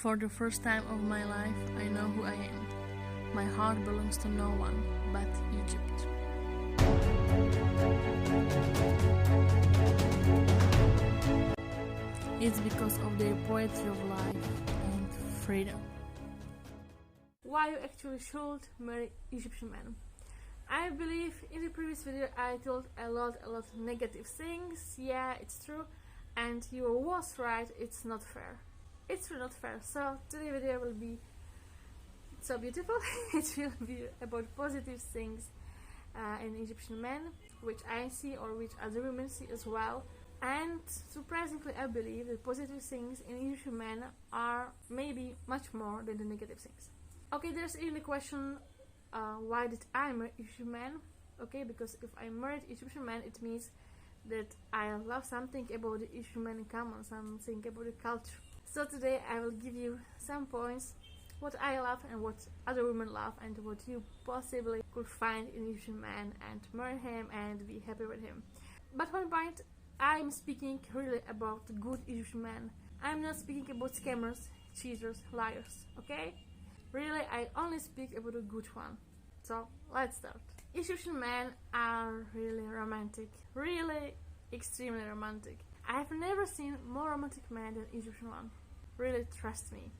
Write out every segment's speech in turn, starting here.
For the first time of my life, I know who I am. My heart belongs to no one but Egypt. It's because of their poetry of life and freedom. Why you actually should marry Egyptian men? I believe in the previous video I told a lot of negative things. Yeah, it's true, and you was right, it's not fair. It's really not fair. So today's video will be so beautiful. It will be about positive things in Egyptian men, which I see or which other women see as well. And surprisingly, I believe the positive things in Egyptian men are maybe much more than the negative things. Okay, there's really a question, why did I marry Egyptian man? Okay, because if I married Egyptian man, it means that I love something about the Egyptian man in common, something about the culture. So today I will give you some points what I love and what other women love and what you possibly could find in Egyptian man and marry him and be happy with him. But one point, I'm speaking really about good Egyptian men. I'm not speaking about scammers, cheaters, liars, okay? Really, I only speak about a good one. So let's start. Egyptian men are really romantic, really extremely romantic. I've never seen more romantic men than Egyptian one. Really, trust me.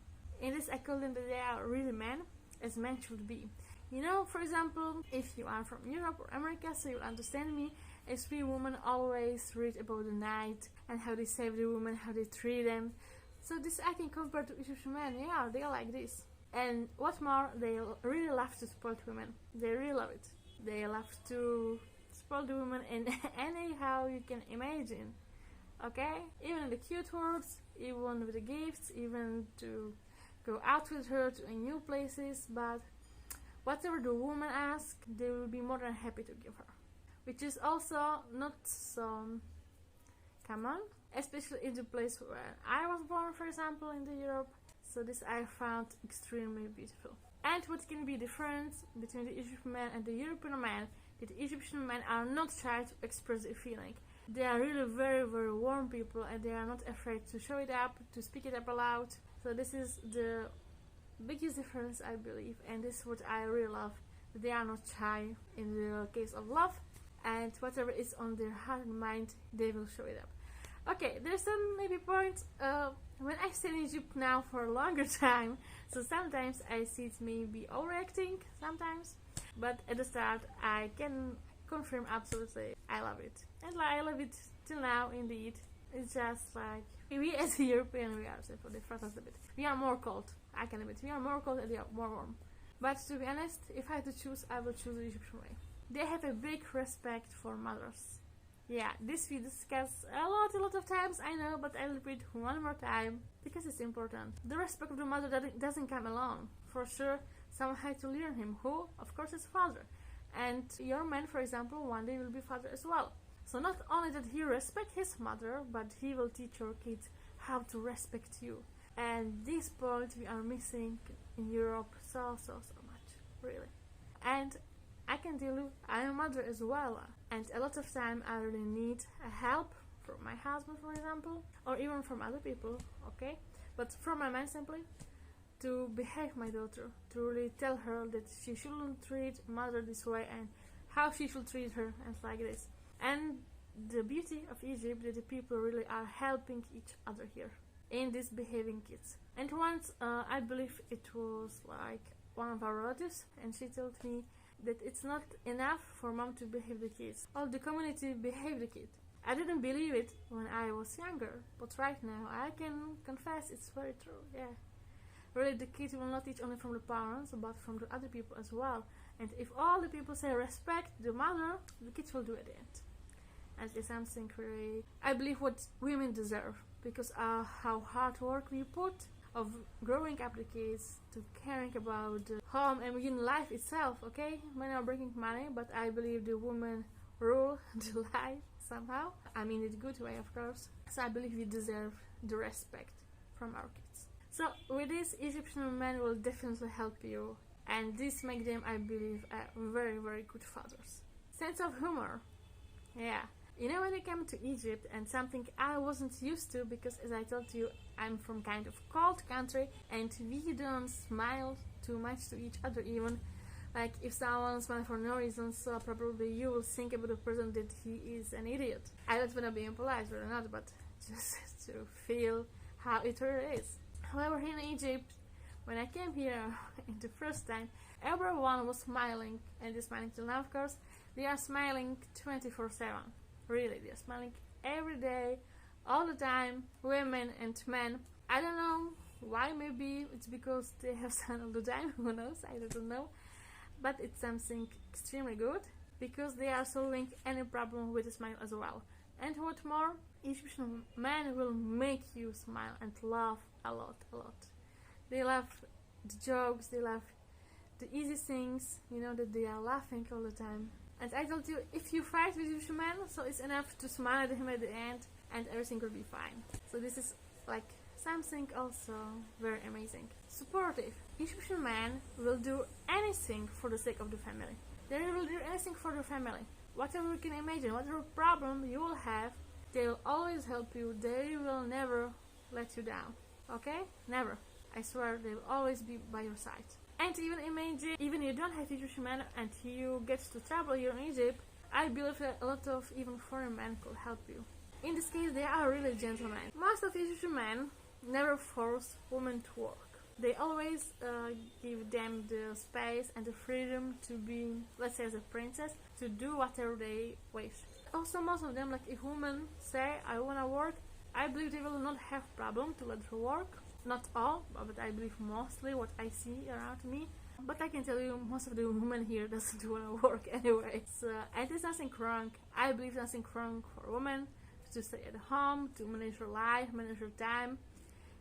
In this, I call them that they are really men, as men should be. You know, for example, if you are from Europe or America, so you'll understand me, as we women always read about the night and how they save the women, how they treat them. So this I can compare to Egyptian men. Yeah, they are like this. And what more, they really love to spoil women. They really love it. They love to spoil the women in anyhow you can imagine. Okay? Even the cute words, even with the gifts, even to go out with her to new places, but whatever the woman asks, they will be more than happy to give her. Which is also not so common, especially in the place where I was born, for example, in the Europe. So this I found extremely beautiful. And what can be the difference between the Egyptian man and the European man? That the Egyptian men are not shy to express their feeling. They are really very warm people, and they are not afraid to show it up, to speak it up aloud. So this is the biggest difference, I believe, and this is what I really love. They are not shy in the case of love, and whatever is on their heart and mind, they will show it up. Okay, there's some maybe points. When I stay in Egypt now for a longer time, so sometimes I see it maybe overacting sometimes, but at the start I can confirm absolutely I love it, and I love it till now. Indeed, it's just like we as a European, we are simple different a bit. We are more cold, I can admit. We are more cold and they are more warm. But to be honest, if I had to choose, I will choose the Egyptian way. They have a big respect for mothers. Yeah, this we discuss a lot of times, I know, but I'll repeat one more time because it's important. The respect of the mother doesn't come alone. For sure, someone had to learn him. Who? Of course, his father. And your man, for example, one day will be father as well. So not only that he respects his mother, but he will teach your kids how to respect you. And this point we are missing in Europe so much, really. And I can tell you, I'm a mother as well, and a lot of time I really need a help from my husband, for example, or even from other people, okay? But from my man simply, to behave my daughter, to really tell her that she shouldn't treat mother this way and how she should treat her and like this. And the beauty of Egypt that the people really are helping each other here in this behaving kids. And once I believe it was like one of our relatives, and she told me that it's not enough for mom to behave the kids. All the community behave the kid. I didn't believe it when I was younger, but right now I can confess it's very true. Yeah, really, the kids will not teach only from the parents, but from the other people as well. And if all the people say respect the mother, the kids will do at the end. And it's something really, I believe, what women deserve, because how hard work we put of growing up the kids, to caring about the home and in life itself, okay? Men are bringing money, but I believe the women rule the life somehow. I mean, in a good way, of course. So I believe we deserve the respect from our kids. So with this, Egyptian men will definitely help you, and this makes them, I believe, very good fathers. Sense of humor. Yeah, You know, when I came to Egypt, and something I wasn't used to, because as I told you, I'm from kind of cold country and we don't smile too much to each other. Even like if someone smiles for no reason, so probably you will think about the person that he is an idiot. I don't want to be impolite or not, but just to feel how it really is. However, here in Egypt, when I came here in the first time, everyone was smiling, and they're smiling till now, of course. They are smiling 24/7. Really, they're smiling every day, all the time, women and men. I don't know why, maybe it's because they have sun all the time, who knows, I don't know. But it's something extremely good, because they are solving any problem with a smile as well. And what more, Egyptian men will make you smile and laugh a lot. They love the jokes, they love the easy things, you know, that they are laughing all the time. And I told you, if you fight with Egyptian man, so it's enough to smile at him at the end and everything will be fine. So this is like something also very amazing. Supportive. Egyptian man will do anything for the sake of the family. They will do anything for the family. Whatever you can imagine, whatever problem you will have, they will always help you. They will never let you down. Okay? Never. I swear, they will always be by your side. And even imagine, even you don't have Egyptian men and you get to travel here in Egypt, I believe that a lot of even foreign men could help you. In this case, they are really gentlemen. Most of Egyptian men never force women to work. They always give them the space and the freedom to be, let's say, as a princess, to do whatever they wish. Also, most of them, like if women say, I wanna work, I believe they will not have problem to let her work. Not all, but I believe mostly what I see around me. But I can tell you, most of the women here doesn't want to work anyway. So, and there's nothing wrong. I believe nothing wrong for a woman to stay at home, to manage her life, manage her time.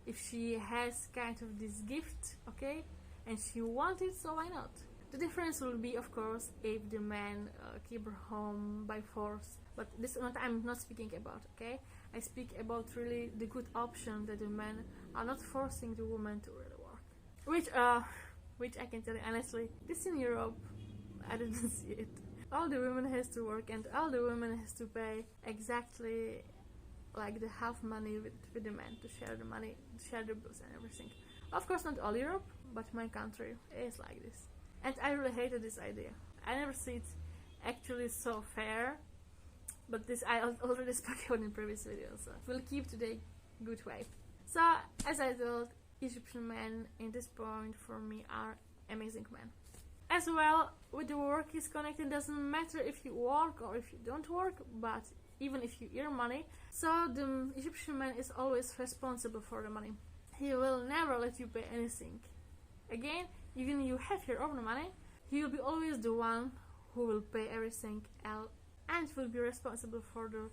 If she has kind of this gift, okay, and she wants it, so why not? The difference will be, of course, if the man keep her home by force. But this is what I'm not speaking about, okay? I speak about really the good option that the men are not forcing the woman to really work. Which I can tell you honestly, this in Europe, I didn't see it. All the women has to work and all the women has to pay exactly like the half money with the men to share the money, share the bills and everything. Of course, not all Europe, but my country is like this. And I really hated this idea. I never see it actually so fair. But this I already spoke about in previous videos, so we'll keep today good way. So, as I told, Egyptian men in this point for me are amazing men. As well, with the work is connected, doesn't matter if you work or if you don't work, but even if you earn money, so the Egyptian man is always responsible for the money. He will never let you pay anything. Again, even you have your own money, he will be always the one who will pay everything else and will be responsible for the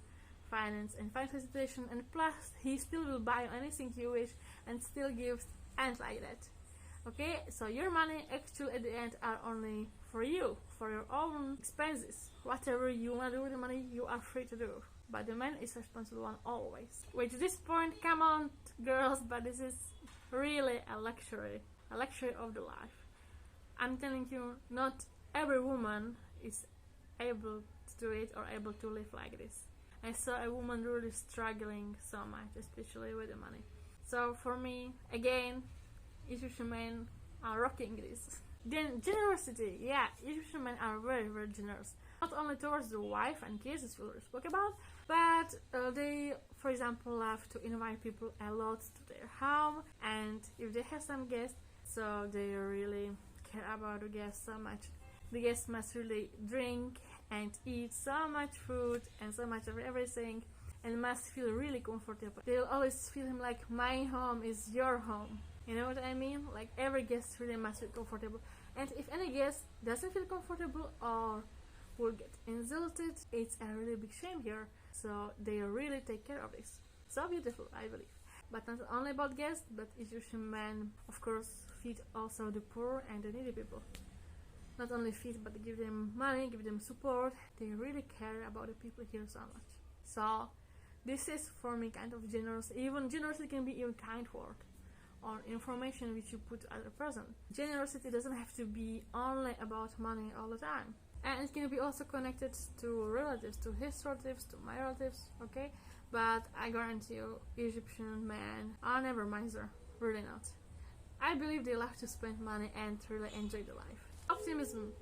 finance and financial situation, and plus he still will buy anything you wish and still gives and like that. Okay, so your money actually at the end are only for you, for your own expenses. Whatever you want to do with the money, you are free to do, but the man is responsible one always. Which this point, come on girls, but this is really a luxury of the life. I'm telling you, not every woman is able to do it or able to live like this. I saw a woman really struggling so much, especially with the money. So for me, again, Egyptian men are rocking this. Then generosity, yeah, Egyptian men are very, very generous. Not only towards the wife and kids, as we already spoke about, but they, for example, love to invite people a lot to their home, and if they have some guests, so they really care about the guests so much. The guests must really drink and eat so much food and so much of everything, and must feel really comfortable. They'll always feel him like, my home is your home. You know what I mean? Like every guest really must feel comfortable. And if any guest doesn't feel comfortable or will get insulted, it's a really big shame here. So they really take care of this. So beautiful, I believe. But not only about guests, but Egyptian men, of course, feed also the poor and the needy people. Not only feed, but give them money, give them support. They really care about the people here so much. So this is for me kind of generous. Even generosity can be even kind word or information which you put to other person. Generosity doesn't have to be only about money all the time. and it can be also connected to relatives, to his relatives, to my relatives, okay? But I guarantee you, Egyptian men are never miser, really not. I believe they love to spend money and really enjoy the life. Optimism.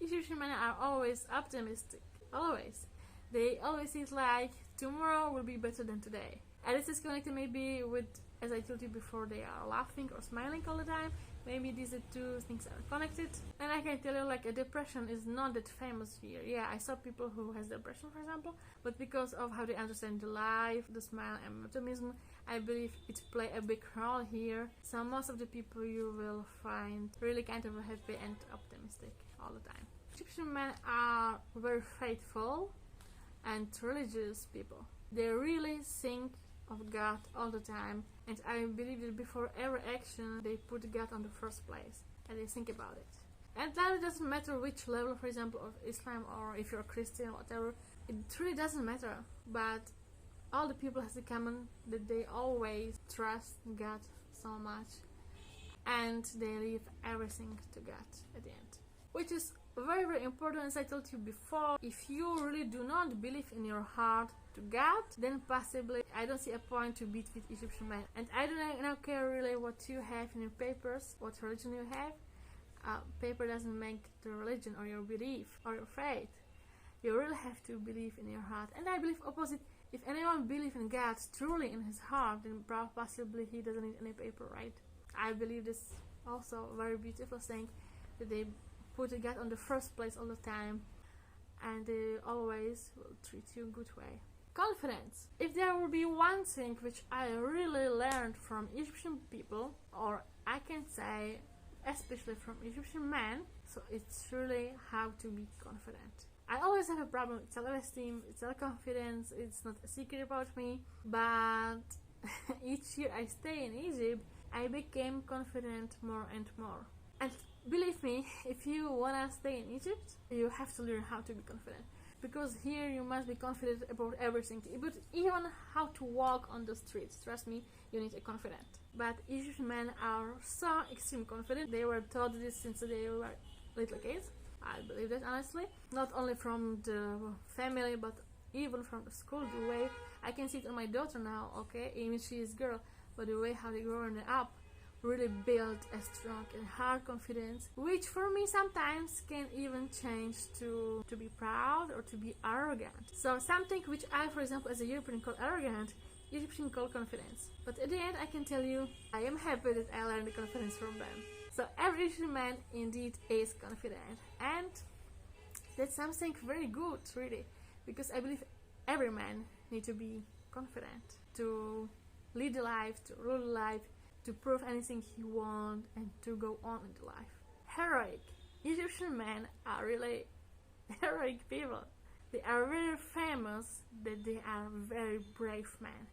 Egyptian men are always optimistic, always. They always think like tomorrow will be better than today. And this is connected maybe with, as I told you before, they are laughing or smiling all the time. Maybe these two things are connected. And I can tell you, like, a depression is not that famous here. Yeah, I saw people who has depression, for example, but because of how they understand the life, the smile and optimism, I believe it play a big role here. So most of the people you will find really kind of happy and optimistic all the time. Egyptian men are very faithful and religious people. They really think of God all the time, and I believe that before every action they put God on the first place and they think about it. And now it doesn't matter which level, for example, of Islam, or if you're a Christian or whatever, it really doesn't matter. But all the people has in common that they always trust God so much and they leave everything to God at the end, which is very, very important. As I told you before, if you really do not believe in your heart to God, then possibly I don't see a point to beat with Egyptian men. And I don't care really what you have in your papers, what religion you have. Paper doesn't make the religion or your belief or your faith. You really have to believe in your heart. And I believe opposite. If anyone believes in God truly in his heart, then possibly he doesn't need any paper, right? I believe this also a very beautiful thing, that they put God on the first place all the time, and they always will treat you in a good way. Confidence. If there will be one thing which I really learned from Egyptian people, or I can say especially from Egyptian men, so it's really how to be confident. I always have a problem with self-esteem, self-confidence, it's not a secret about me, but each year I stay in Egypt, I became confident more and more. And believe me, if you wanna stay in Egypt, you have to learn how to be confident. Because here you must be confident about everything, but even how to walk on the streets. Trust me, you need a confident. But Egyptian men are so extremely confident. They were taught this since they were little kids. I believe that honestly. Not only from the family, but even from the school. The way I can see it on my daughter now, okay, even she is girl, but the way how they growing up really build a strong and hard confidence, which for me sometimes can even change to be proud or to be arrogant. So something which I, for example, as a European call arrogant, Egyptian call confidence. But at the end I can tell you, I am happy that I learned the confidence from them. So every Egyptian man indeed is confident, and that's something very good really, because I believe every man needs to be confident to lead a life, to rule a life, to prove anything he wants, and to go on in the life. Heroic. Egyptian men are really heroic people. They are very famous that they are very brave men,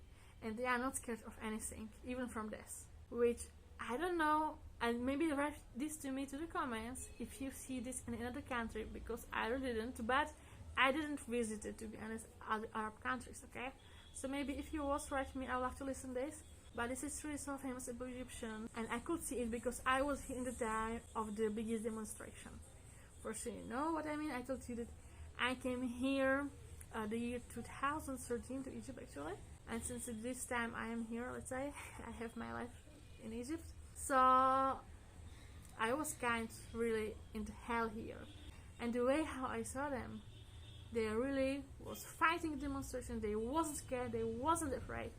and they are not scared of anything, even from death. Which I don't know, and maybe write this to me to the comments if you see this in another country, because I really didn't, but I didn't visit it, to be honest, other Arab countries, okay? So maybe if you was write me, I will have to listen to this. But this is really so famous about Egyptian, and I could see it because I was here in the time of the biggest demonstration. For sure, you know what I mean? I told you that I came here the year 2013 to Egypt actually, and since this time I am here, let's say, I have my life in Egypt. So I was kind of really into hell here, and the way how I saw them, they really was fighting demonstration. They wasn't scared, they wasn't afraid.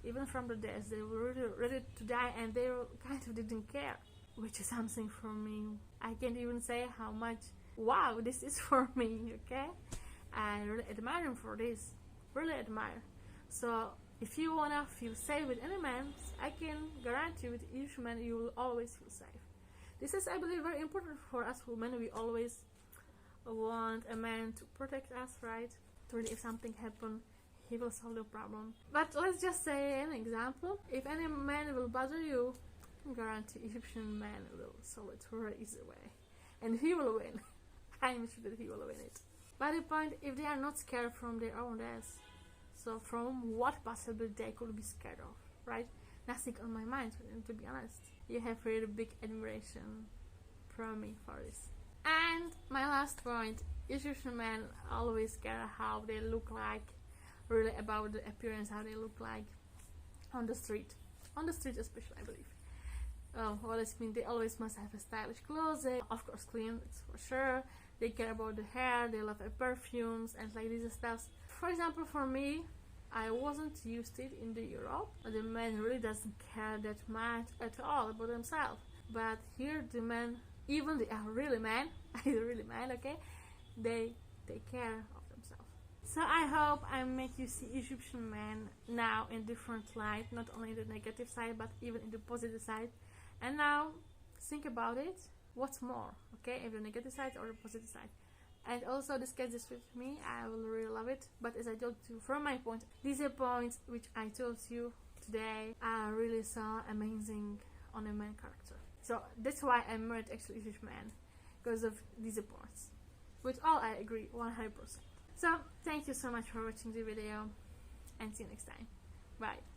Even from the death, they were really ready to die, and they kind of didn't care, which is something for me. I can't even say how much wow this is for me, okay? I really admire them for this, really admire. So if you wanna feel safe with any man, I can guarantee with each man you will always feel safe. This is, I believe, very important for us women. We always want a man to protect us, right? Really, if something happens, he will solve the problem. But let's just say an example. If any man will bother you, I guarantee Egyptian man will solve it very easy way, and he will win. I'm sure that he will win it. But the point, if they are not scared from their own death, so from what possibly they could be scared of, right? Nothing on my mind, to be honest. You have really big admiration from me for this. And my last point, Egyptian men always care how they look like, really about the appearance, how they look like on the street especially, I believe. What does it mean? They always must have a stylish clothing, of course clean, it's for sure. They care about the hair, they love perfumes and like these stuff. For example, for me, I wasn't used to it in the Europe. The man really doesn't care that much at all about themselves. But here the men, even they are really men, really men, okay, they take care of themselves. So I hope I make you see Egyptian men now in different light, not only the negative side but even in the positive side. And now think about it, what's more, okay, if the negative side or the positive side. And also discuss this with me, I will really love it. But as I told you from my point, these are points which I told you today I really saw amazing on a man character. So that's why I married actually Egyptian man, because of these points. With all I agree 100%. So thank you so much for watching the video and see you next time. Bye.